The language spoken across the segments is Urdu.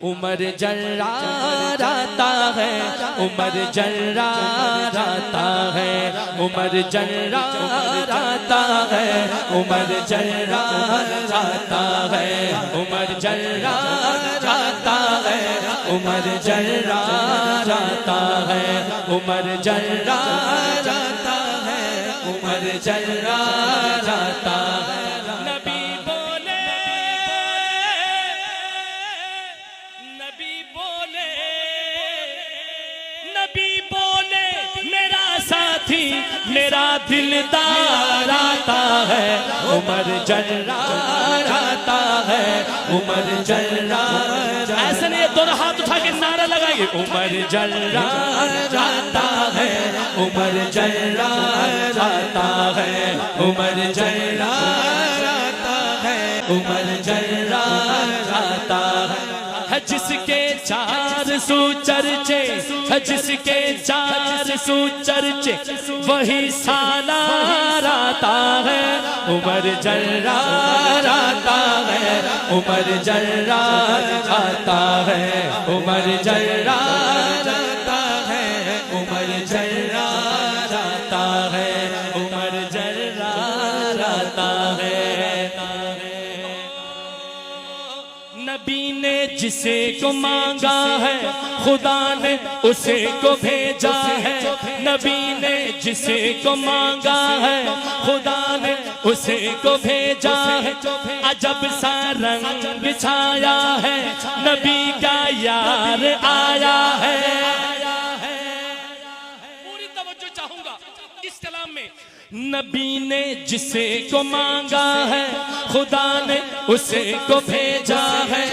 عمر جرارتا ہے، عمر جرارتا ہے، عمر جرارتا ہے، عمر جرارتا ہے، عمر جرارتا ہے، عمر جرارتا ہے، عمر جرارتا ہے، عمر جرارتا ہے۔ نبی بولے میرا ساتھی میرا دلدار آتا ہے، عمر جرارتا ہے، عمر جرارتا ہے۔ ایسے نہیں دونوں ہاتھ اٹھا کے نعرہ لگائیے، عمر جرارتا ہے، عمر جرارتا ہے، عمر جرارتا ہے، عمر جرارتا ہے۔ جس کے 400 چرچے، جس کے 400 چرچے وہی سالار آتا ہے، عمر جرارتا ہے، عمر جرارتا ہے، عمر جرارتا ہے، عمر جرارتا ہے، عمر جرارتا ہے۔ نبی نے جسے کو مانگا ہے خدا نے اسے کو بھیجا ہے، نبی نے جسے کو مانگا ہے خدا نے اسے کو بھیجا ہے۔ عجب سا رنگ چھایا ہے نبی کا یار آیا ہے۔ پوری توجہ چاہوں گا اس کلام میں۔ نبی نے جسے کو مانگا ہے خدا نے اسے کو بھیجا ہے،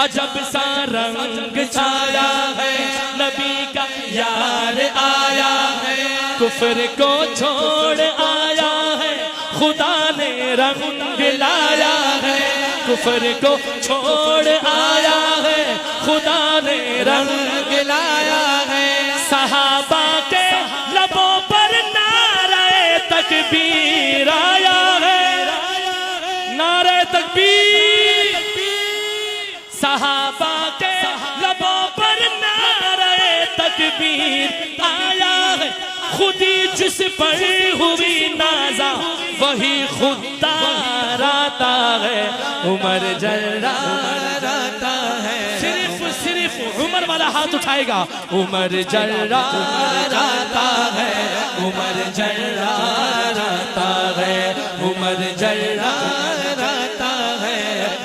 عجب سا رنگ چھایا ہے نبی کا یار آیا ہے۔ کفر کو چھوڑ آیا ہے خدا نے رنگ لایا ہے، کفر کو چھوڑ آیا ہے خدا نے رنگ لایا ہے۔ صحابہ کے لبوں پر تکبیر آیا ہے، نعرہ تکبیر۔ صحابہ کے لبوں پر نعرہ تکبیر آیا ہے، خودی جس پر ہوئی نازا وہی خوددار آتا ہے، عمر جرارتا ہے۔ صرف عمر والا ہاتھ اٹھائے گا، عمر جرارتا ہے، عمر جرارتا ہے، عمر جرارتا ہے،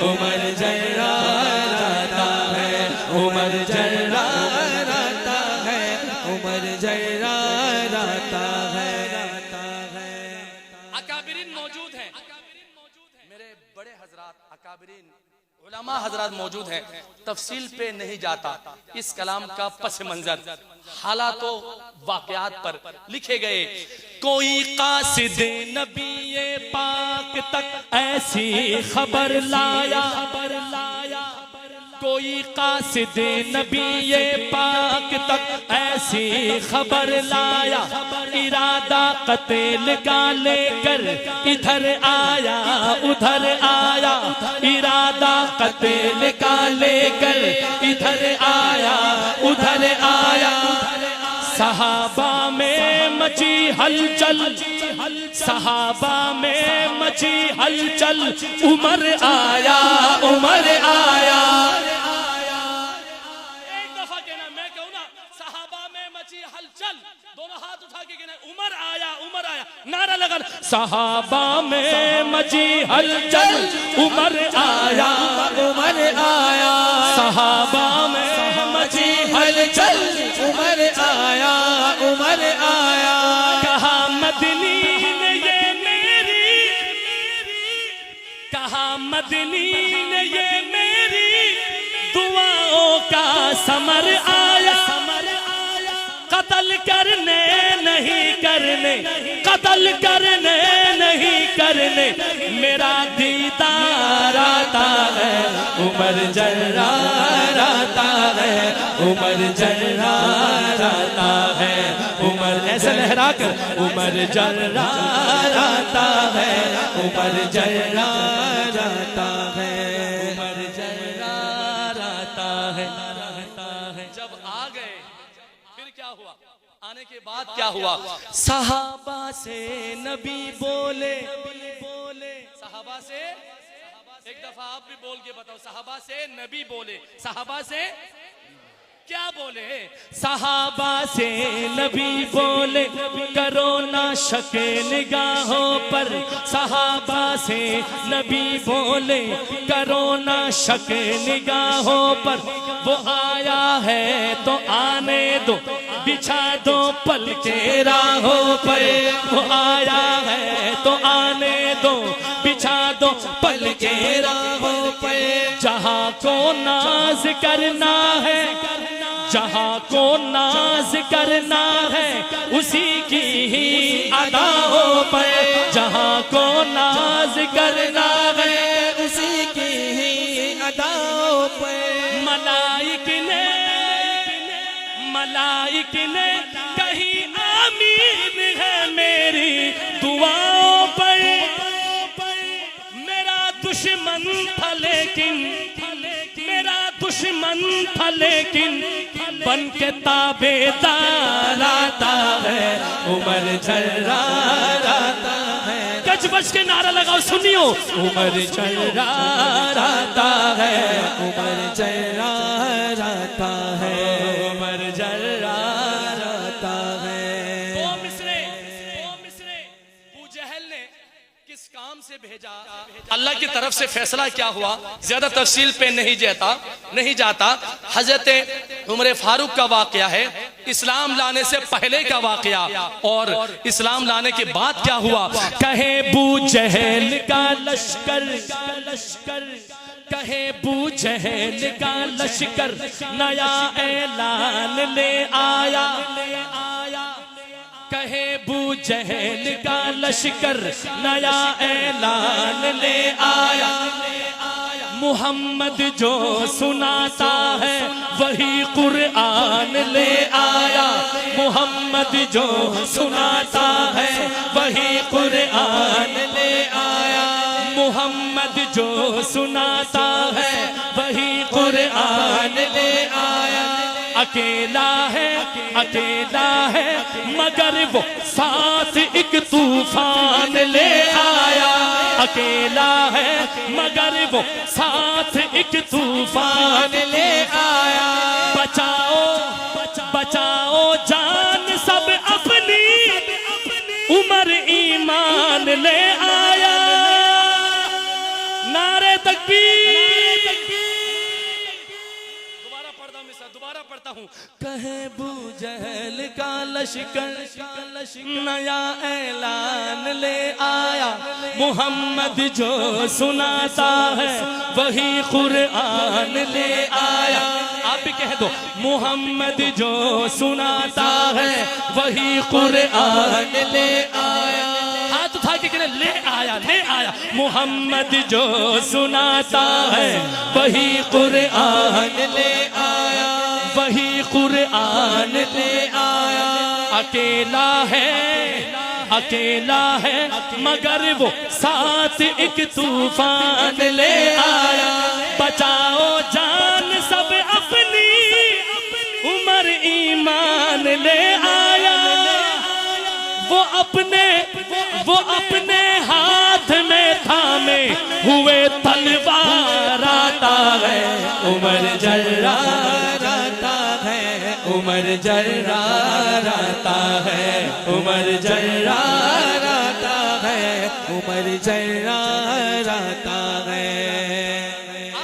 عمر جرارتا ہے، عمر جرارتا ہے، عمر جرارتا ہے۔ اکابرین موجود ہیں، میرے بڑے حضرات اکابرین علماء حضرات موجود ہیں، تفصیل پہ نہیں جاتا۔ اس کلام کا پس منظر حالات و واقعات پر لکھے گئے۔ کوئی قاصد نبی پاک تک ایسی خبر لایا، کوئی قاصد نبی پاک تک ایسی خبر لایا، ارادہ قتل کا لے کر ادھر آیا ادھر آیا، ارادہ قتل کا لے کر ادھر آیا ادھر آیا۔ صحابہ میں مچی ہلچل، صحابہ میں مچی ہلچل، عمر آیا عمر آیا۔ ایک دفعہ کہنا، میں کہوں نا صحابہ میں مچی ہلچل، دونوں ہاتھ اٹھا کے کہنا عمر آیا عمر آیا، نعرہ لگا۔ صحابہ میں مچی ہلچل، عمر آیا عمر آیا، صحابہ میں مچی ہلچل، عمر آیا عمر آیا۔ کہا مدنی نے یہ میری، کہا مدنی نے یہ میری دعاؤں کا ثمر آیا، قتل کرنے نہیں کرنے، قتل کرنے نہیں کرنے، میرا دیدار آتا ہے، عمر جرارتا ہے، عمر جرارتا ہے، عمر ایسے لہرا کر، عمر جرارتا ہے، عمر جرارتا ہے، عمر جرارتا ہے۔ رہتا ہے. جب آ گئے پھر کیا ہوا؟ آنے کے بعد کیا ہوا؟ صحابہ سے نبی بولے. صحابہ سے ایک دفعہ آپ بھی بول کے بتاؤ. صحابہ سے نبی بولے. صحابہ سے کیا بولے؟ صحابہ سے نبی بولے کرو نہ شک نگاہوں پر. صحابہ سے نبی بولے کرو نہ شک نگاہوں پر. وہ آیا ہے تو آنے دو بچھا دو پل کے راہوں پر. وہ آیا ہے تو آنے دو بچھا دو پل کے راہوں پر. جہاں کو ناز کرنا ہے جہاں کو ناز کرنا ہے اسی کی ہی اداؤں پر. جہاں کو ناز کرنا ہے اسی کی ہی اداؤں پر. ملائک نے کہیں آمین ہے میری دعاؤں پر. میرا دشمن تھا لیکن بن کے تابعدار آتا ہے. عمر جرار آتا ہے. گج بج کے نعرہ لگاؤ سنیو. عمر جرار آتا ہے. عمر جرار آتا ہے. عمر جرار آتا ہے. دو مصرے ابو جہل نے کس کام سے بھیجا؟ اللہ کی طرف سے فیصلہ کیا ہوا؟ زیادہ تفصیل پہ نہیں جاتا. حضرت عمر فاروق کا واقعہ ہے. اسلام لانے سے پہلے کا واقعہ اور اسلام لانے کے بعد کیا ہوا. کہے ابو جہل کا لشکر کہے ابو جہل کا لشکر نیا اعلان لے آیا. کہے ابو جہل کا لشکر نیا اعلان لے آیا. محمد جو سناتا ہے وہی قرآن لے آیا. محمد جو سناتا ہے وہی قرآن لے آیا. محمد جو سناتا ہے وہی قرآن لے آیا. اکیلا ہے مگر وہ ساتھ ایک طوفان لے آیا. اکیلا ہے مگر وہ ساتھ ایک طوفان لے آیا. بچاؤ جان سب اپنی عمر ایمان لے آیا. نعرہ تکبیر. دوبارہ پڑھتا ہوں. کہے ابو جہل کا لشکر نیا اعلان لے آیا. محمد جو سناتا ہے وہی قرآن لے آیا. آپ بھی کہہ دو. محمد جو سناتا ہے وہی قرآن لے آیا. ہاتھ اٹھا کے کہنے لے آیا. محمد جو سناتا ہے وہی قرآن لے آیا. وہی قرآن لے آیا. اکیلا ہے مگر وہ ساتھ ایک طوفان لے آیا. بچاؤ جان سب اپنی عمر ایمان لے آیا. وہ اپنے ہاتھ میں تھامے ہوئے تلوار آتا ہے. عمر جرار آتا ہے. عمر جرار آتا ہے. عمر جرار آتا ہے. عمر جرار آتا ہے.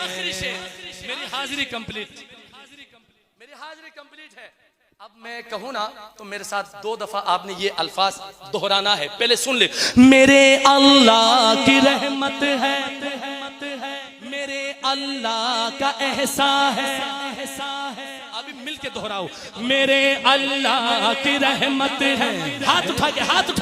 آخری شعر. میری حاضری کمپلیٹ ہے. اب میں کہوں نا تو میرے ساتھ 2 دفعہ آپ نے یہ الفاظ دہرانا ہے. پہلے سن لے. میرے اللہ کی رحمت ہے. میرے اللہ کا احسان ہے. ابھی مل کے دہراؤ. میرے اللہ کی رحمت ہے. ہاتھ اٹھا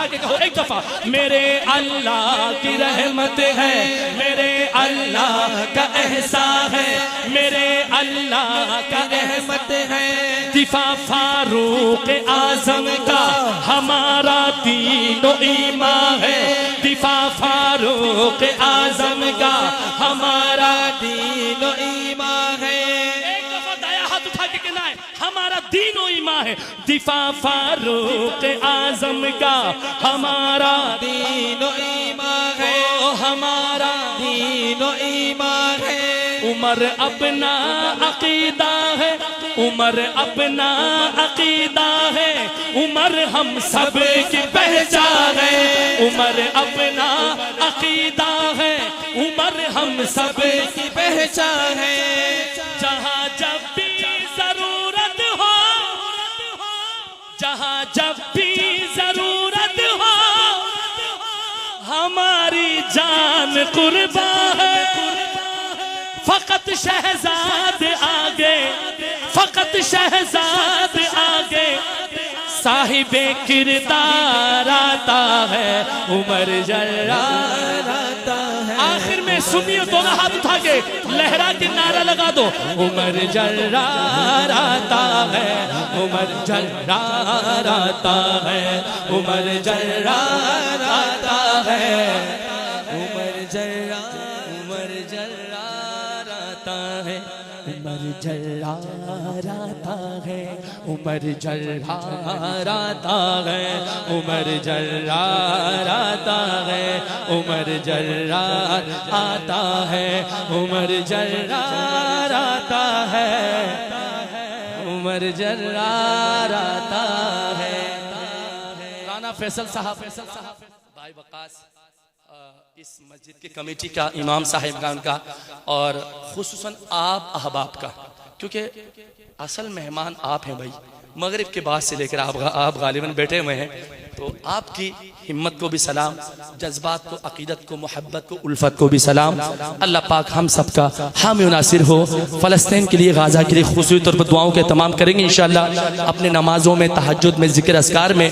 کے کہو ایک دفعہ. میرے اللہ کی رحمت ہے. میرے اللہ کا احسان ہے. میرے اللہ کا رحمت ہے. دفاع فاروق اعظم کا ہمارا دین و ایمان ہے. دفاع فاروق اعظم کا ہمارا دین و ایمان ہے. ایک دفعہ ہمارا دین و ایمان ہے. دفاع فاروق اعظم کا ہمارا دین و ایمان ہے، ہمارا دین و ایمان ہے. عمر اپنا عقیدہ ہے، عمر اپنا عقیدہ ہے، عمر ہم سب کی پہچان ہے. عمر اپنا عقیدہ ہے، عمر ہم سب کی پہچان ہے. جہاں جب بھی ضرورت ہو، جہاں جب بھی ضرورت ہو، ہماری جان قربان ہے. فقط شہزاد آگے، فقط شہزاد آگے، صاحب کردار آتا ہے. عمر جرار آتا ہے. آخر میں سنیے دونوں ہاتھ اٹھا کے لہرا کے نعرہ لگا دو. عمر جرار آتا ہے، عمر جرار آتا ہے، عمر جرار آتا ہے. عمر جرار، عمر جرار آتا ہے، عمر جرار آتا ہے، عمر جرار آتا ہے، عمر جرار آتا ہے، عمر جرار آتا ہے، عمر جرار آتا ہے، عمر جرار آتا ہے. رانا فیصل صاحب، بھائی وقاص اس مسجد کی کمیٹی کا، امام صاحبان کا، اور خصوصاً آپ احباب کا، کیونکہ اصل مہمان آپ ہیں بھائی. مغرب کے بعد سے لے کر آپ غالباً بیٹھے ہوئے ہیں، تو آپ کی ہمت کو بھی سلام، جذبات کو، عقیدت کو، محبت کو، الفت کو بھی سلام. اللہ پاک ہم سب کا حامی و ناصر ہو. فلسطین کے لیے، غزہ کے لیے خصوصی طور پر دعاؤں کے اہتمام کریں گے انشاءاللہ اپنے نمازوں میں، تہجد میں، ذکر اذکار میں.